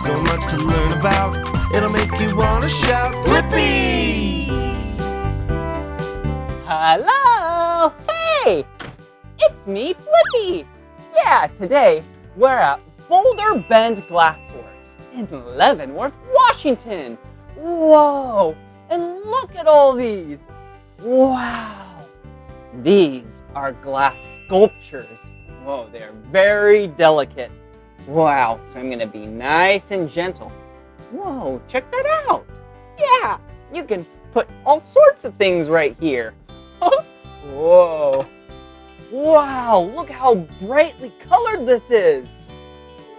so much to learn about. It'll make you want to shout, Blippi! Hello! Hey! It's me, Blippi! Yeah, today we're at Boulder Bend Glassworks in Leavenworth, Washington. Whoa! And look at all these! Wow! These are glass sculptures. Whoa, they're very delicate. Wow, so I'm gonna be nice and gentle. Whoa, check that out! Yeah, you can put all sorts of things right here. Whoa! Wow, look how brightly colored this is!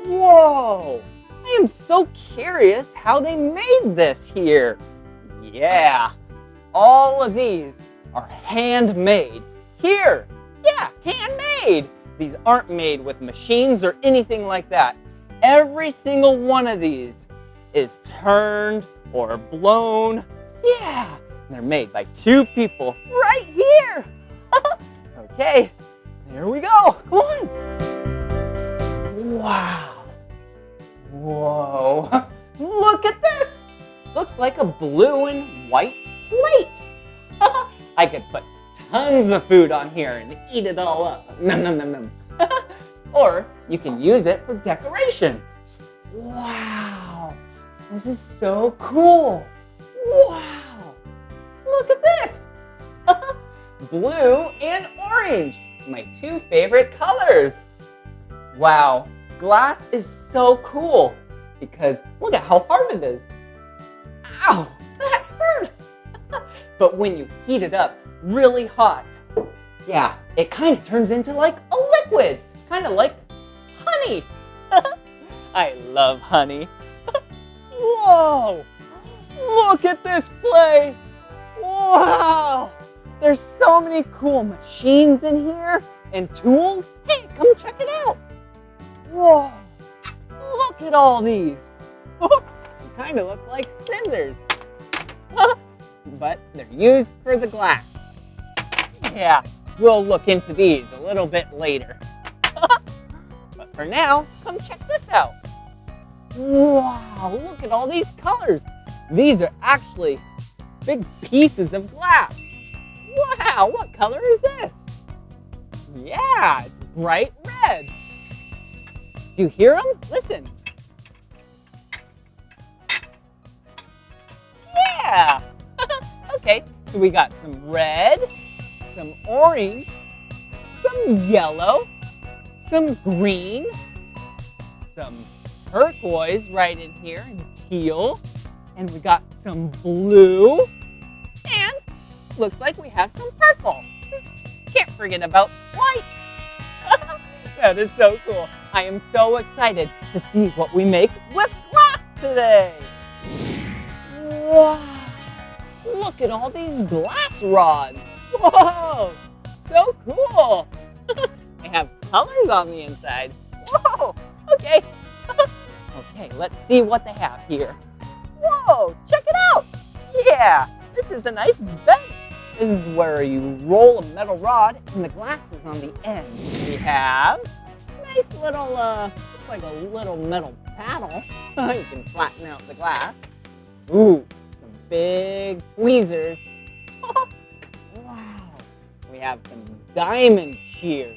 Whoa! I am so curious how they made this here. Yeah, all of these are handmade. Here! Yeah, handmade! These aren't made with machines or anything like that. Every single one of these is turned or blown. Yeah, they're made by two people right here. Okay, there we go. Come on. Wow. Whoa. Look at this. Looks like a blue and white plate. I could put tons of food on here and eat it all up. Nom, nom, nom, nom. Or you can use it for decoration. Wow. This is so cool. Wow. Look at this. Blue and orange, my two favorite colors. Wow, glass is so cool because look at how hard it is. Ow, that hurt. But when you heat it up really hot, yeah, it kind of turns into like a liquid, kind of like honey. I love honey. Whoa, look at this place. Wow. There's so many cool machines in here and tools. Hey, come check it out. Whoa, look at all these. They kind of look like scissors, but they're used for the glass. Yeah, we'll look into these a little bit later. But for now, come check this out. Wow, look at all these colors. These are actually big pieces of glass. Wow, what color is this? Yeah, it's bright red. Do you hear them? Listen. Yeah. Okay, so we got some red, some orange, some yellow, some green, some turquoise right in here, and teal, and we got some blue, and looks like we have some purple. Can't forget about white. That is so cool. I am so excited to see what we make with glass today. Wow. Look at all these glass rods. Whoa, so cool. They have colors on the inside. Whoa, okay. Okay, let's see what they have here. Whoa, check it out. Yeah, this is a nice bench. This is where you roll a metal rod and the glass is on the end. We have a nice little, looks like a little metal paddle. You can flatten out the glass. Ooh, some big tweezers. Wow. We have some diamond shears.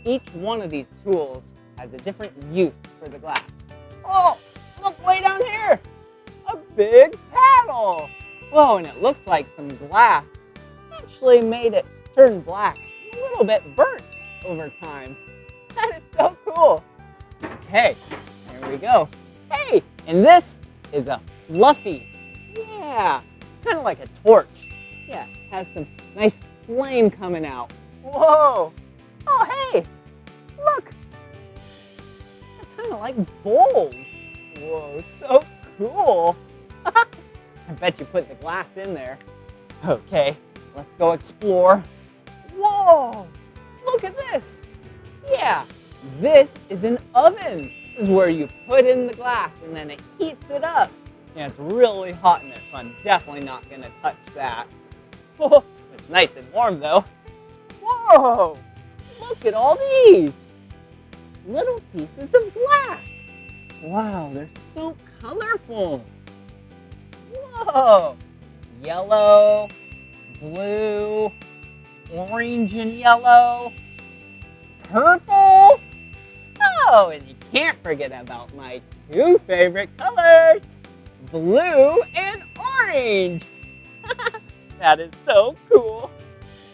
Each one of these tools has a different use for the glass. Oh, look way down here. A big paddle. Whoa, and it looks like some glass actually made it turn black, a little bit burnt over time. That is so cool. Okay, there we go. Hey, and this is a fluffy. Yeah, it's kind of like a torch. Yeah, it has some nice flame coming out. Whoa. Oh, hey, look. They're kind of like bowls. Whoa, so cool. I bet you put the glass in there. Okay, let's go explore. Whoa, look at this. Yeah, this is an oven. This is where you put in the glass and then it heats it up. Yeah, it's really hot in there, so I'm definitely not gonna touch that. Oh, it's nice and warm though. Whoa, look at all these little pieces of glass. Wow, they're so colorful. Whoa! Yellow, blue, orange and yellow, purple. Oh, and you can't forget about my two favorite colors, blue and orange. That is so cool.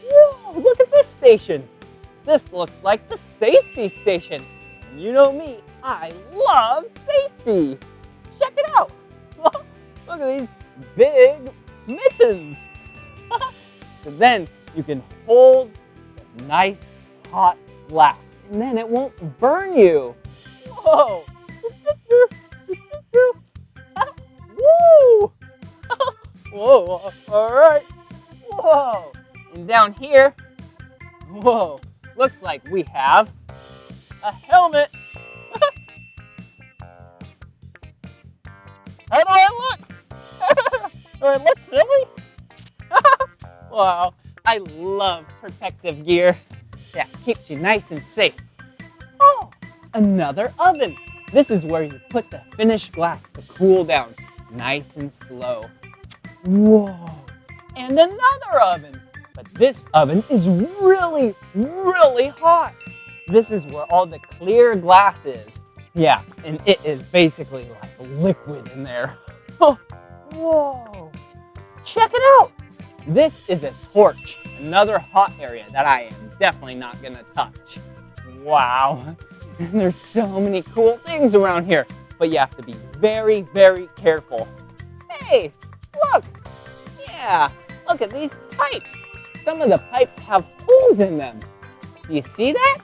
Whoa, look at this station. This looks like the safety station. And you know me, I love safety. Check it out. Look at these big mittens. So then you can hold the nice hot glass and then it won't burn you. Whoa. Woo. Whoa, all right. Whoa. And down here, whoa, looks like we have a helmet. How do I look? Do I look silly? Wow, I love protective gear. That keeps you nice and safe. Oh, another oven. This is where you put the finished glass to cool down nice and slow. Whoa, and another oven. But this oven is really, really hot. This is where all the clear glass is. Yeah, and it is basically like liquid in there. Oh, whoa, check it out. This is a torch, another hot area that I am definitely not gonna touch. Wow, there's so many cool things around here, but you have to be very, very careful. Hey, look, yeah, look at these pipes. Some of the pipes have holes in them. Do you see that?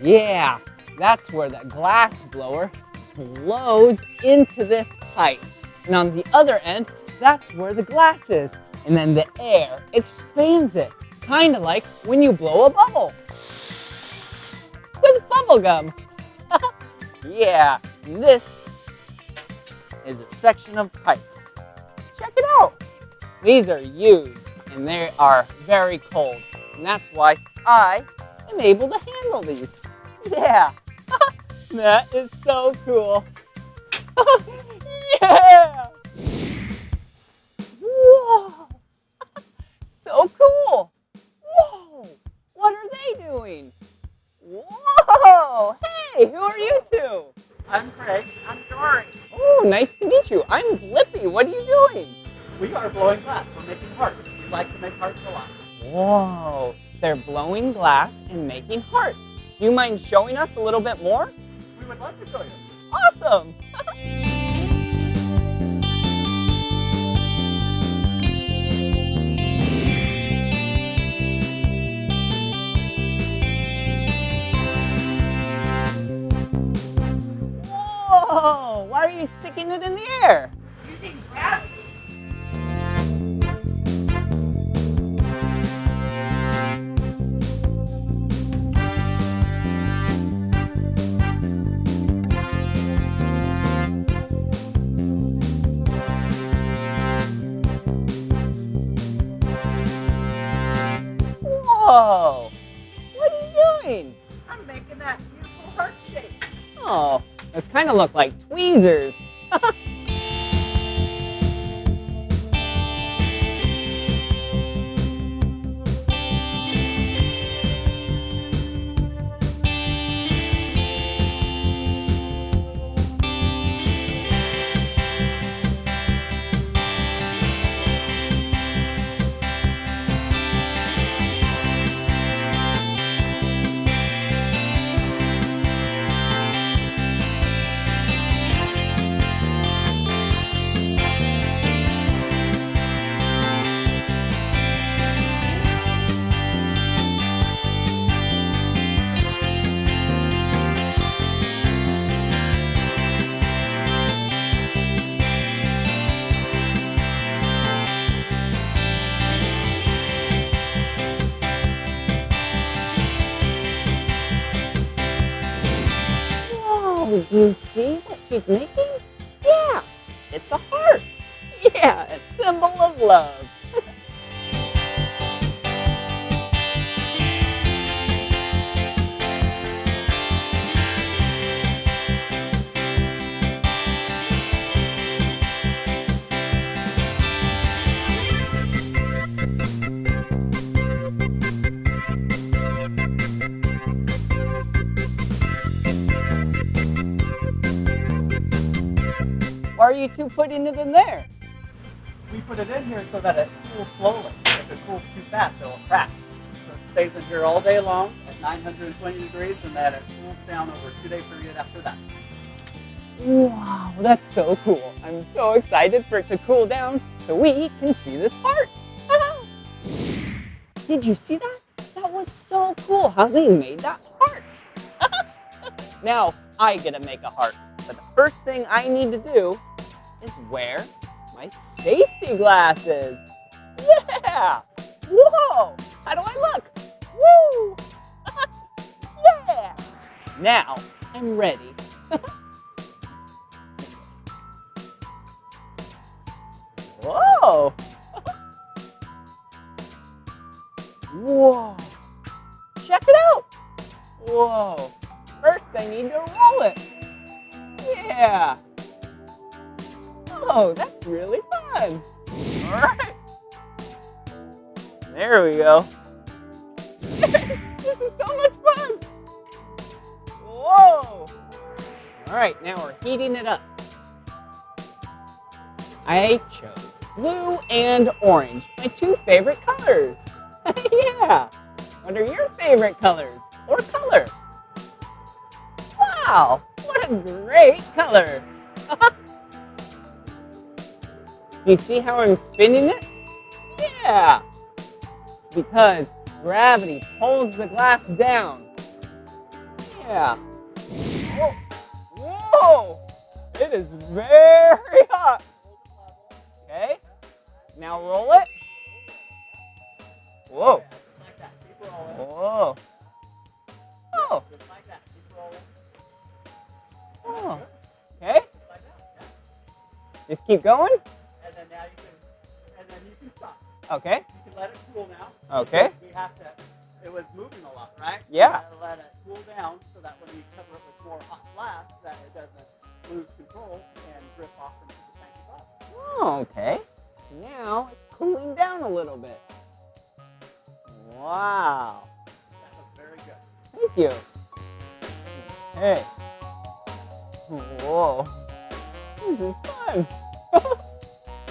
Yeah, that's where the glass blower blows into this pipe. And on the other end, that's where the glass is. And then the air expands it, kind of like when you blow a bubble with bubble gum. Yeah, and this is a section of pipes. Check it out. These are used and they are very cold. And that's why I am able to handle these. Yeah, that is so cool. Yeah! Whoa! So cool! Whoa! What are they doing? Whoa! Hey, who are you two? I'm Craig. I'm Jory. Oh, nice to meet you. I'm Blippi. What are you doing? We are blowing glass. We're making hearts. We like to make hearts a lot. Whoa! They're blowing glass and making hearts. Do you mind showing us a little bit more? We would love to show you. Awesome! Whoa! Why are you sticking it in the air? Using gravity. Whoa! What are you doing? I'm making that beautiful heart shape. Oh, those kind of look like tweezers. Do you see what she's making? Yeah, it's a heart. Yeah, a symbol of love. Why are you two putting it in there? We put it in here so that it cools slowly. If it cools too fast, it will crack. So it stays in here all day long at 920 degrees, and then it cools down over a 2-day period after that. Wow, that's so cool. I'm so excited for it to cool down so we can see this heart. Did you see that? That was so cool how they made that heart. Now I get to make a heart, but the first thing I need to do is wear my safety glasses. Yeah! Whoa! How do I look? Woo! Yeah! Now I'm ready. Whoa! Whoa! Check it out! Whoa! First I need to roll it. Yeah! Oh, that's really fun. All right. There we go. This is so much fun. Whoa! All right, now we're heating it up. I chose blue and orange, my two favorite colors. Yeah! What are your favorite colors or color? Wow! What a great color! Do you see how I'm spinning it? Yeah! It's because gravity pulls the glass down. Yeah. Whoa! Whoa! It is very hot. Okay. Now roll it. Whoa. Just like that. Keep rolling. Whoa. Oh. Just like that. Keep rolling. Oh. Okay. Just like that. Yeah. Just keep going. And then now you can stop. Okay. You can let it cool now. Okay. We have to. It was moving a lot, right? Yeah. We have to let it cool down so that when you cover it with more hot glass, that it doesn't lose control and drip off into the tank of glass. Oh, okay. Now it's cooling down a little bit. Wow. That was very good. Thank you. Hey. Whoa. This is fun.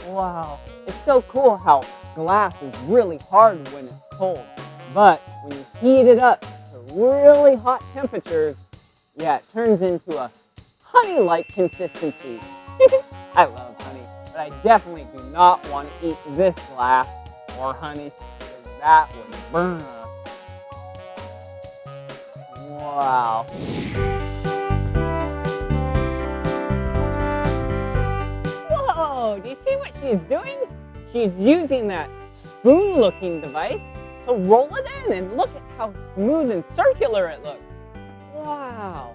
Wow. It's so cool how glass is really hard when it's cold. But when you heat it up to really hot temperatures, yeah, it turns into a honey-like consistency. I love honey, but I definitely do not want to eat this glass or honey, because that would burn us. Wow. Whoa, do you see what she's doing? She's using that spoon-looking device to roll it in, and look at how smooth and circular it looks. Wow.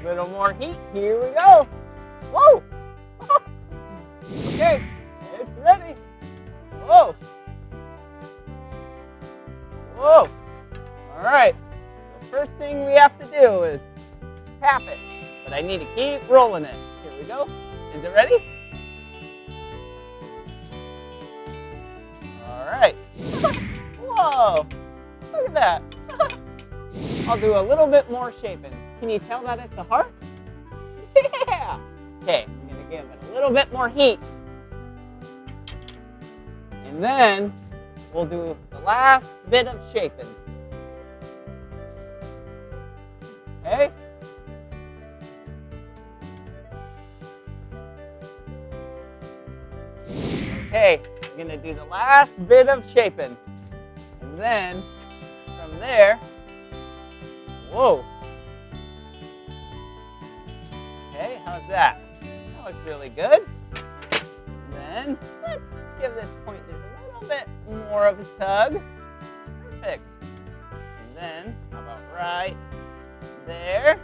Little more heat, here we go. Whoa. Okay, it's ready. Whoa. Whoa. All right, the first thing we have to do is tap it, but I need to keep rolling it. Here we go. Is it ready? All right. Whoa, look at that. I'll do a little bit more shaping. Can you tell that it's a heart? Yeah. Okay, I'm gonna give it a little bit more heat. And then we'll do the last bit of shaping. Okay. Okay, I'm gonna do the last bit of shaping. And then from there, whoa. Okay, how's that? That looks really good. And then let's give this point just a little bit more of a tug. Perfect. And then, how about right there?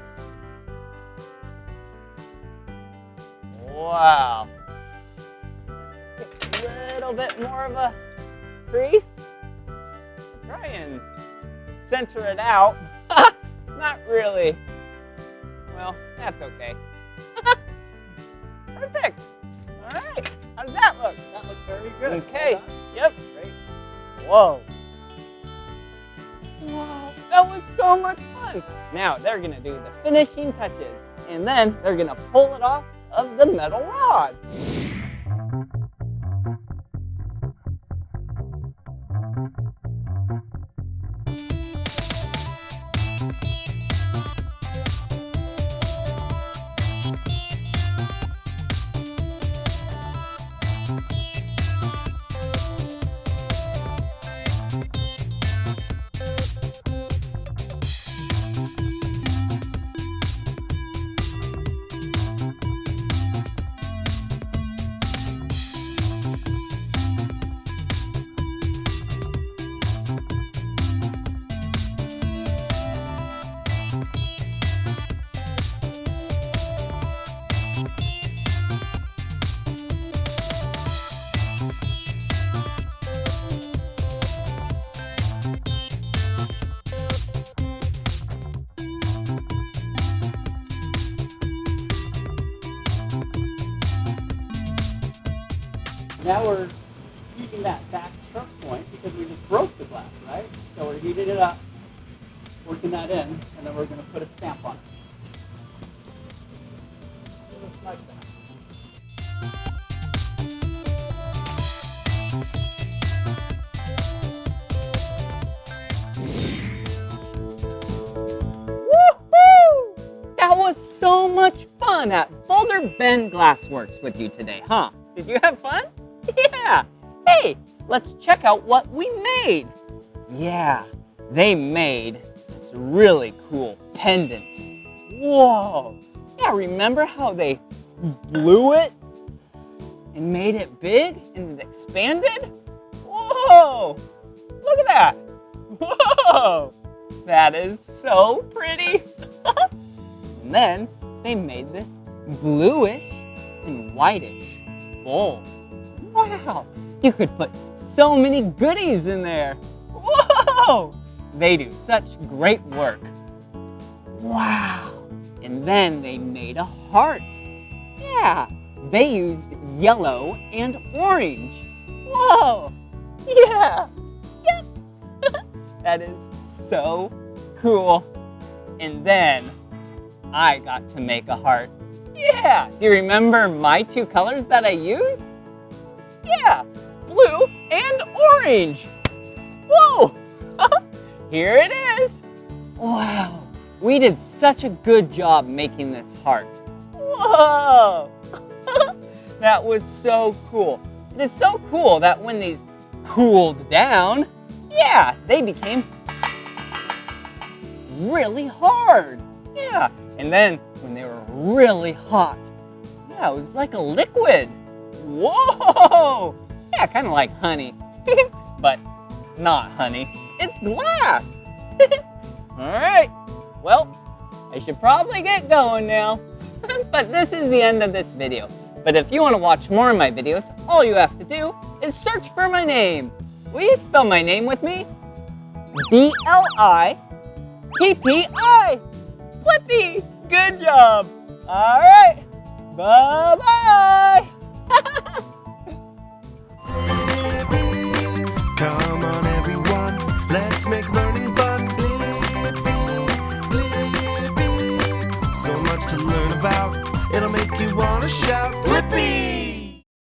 Wow. Get a little bit more of a crease. Try and center it out. Not really. Well, that's okay. Perfect. All right. How does that look? That looks very good. Okay. Well done. Yep. Great. Whoa. Wow, that was so much fun. Now they're gonna do the finishing touches, and then they're gonna pull it off of the metal rod. Now we're heating that back choke point because we just broke the glass, right? So we're heating it up, working that in, and then we're going to put a stamp on it. Just like that. Woohoo! That was so much fun at Boulder Bend Glassworks with you today, huh? Did you have fun? Yeah. Hey, let's check out what we made. Yeah, they made this really cool pendant. Whoa. Yeah, remember how they blew it and made it big and it expanded? Whoa. Look at that. Whoa. That is so pretty. And then they made this bluish and whitish bowl. Wow, you could put so many goodies in there. Whoa, they do such great work. Wow, and then they made a heart. Yeah, they used yellow and orange. Whoa, yeah, yep. That is so cool. And then I got to make a heart. Yeah, do you remember my two colors that I used? Yeah, blue and orange. Whoa, here it is. Wow, we did such a good job making this heart. Whoa, that was so cool. It is so cool that when these cooled down, yeah, they became really hard. Yeah, and then when they were really hot, yeah, it was like a liquid. Whoa! Yeah, kind of like honey, but not honey. It's glass. All right, well, I should probably get going now. But this is the end of this video. But if you want to watch more of my videos, all you have to do is search for my name. Will you spell my name with me? B-L-I-P-P-I. Blippi. Good job. All right. Bye-bye. Come on everyone, let's make learning fun. So much to learn about, it'll make you wanna shout, Blippi!